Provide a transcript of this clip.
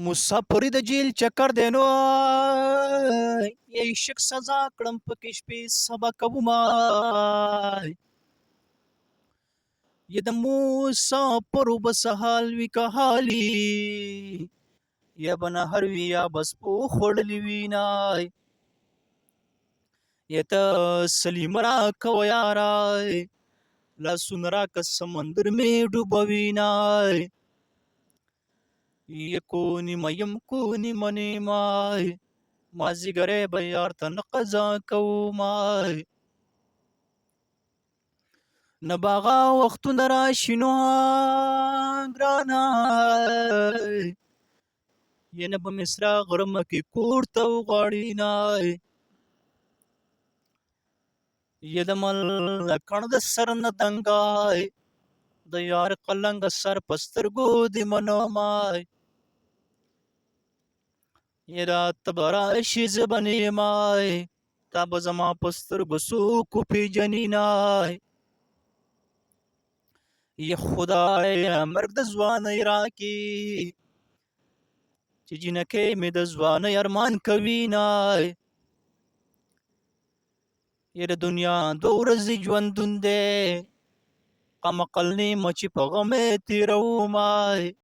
مسافري د جیل چکر دی نو یې عشق سزا کړم پکې شپې سبا کومه یې د مسافرو به څه حال وي که حالي یا به نهر وي یا به سپو خوړلي وینه یا تسلي مه راکوه یاره لاسونه راکه سمندر مې ډوبوینه یکونیمه یم کونیمه نیمه مازدیګری به یار ته نه قضا کومه نه به هغه وختونه راشي نو ګرانه یا نه به مصرا غرمه کې کور ته وغواړي نه یا د ملکڼ د سر نه دنګای د یار قلنګ سر په سترګو دې منمه یا راته به راشي زه به نه یمه تا به زما په سترګو څوک وپېژني نه یا خدایه مرګ د ځوانۍ راکړي چې جینکۍ مې د ځوانۍ ارمان کوي نه یا د دنیا دوه ورځې ژوندون دی غم عقل نیمه چې په غم یې تېرومه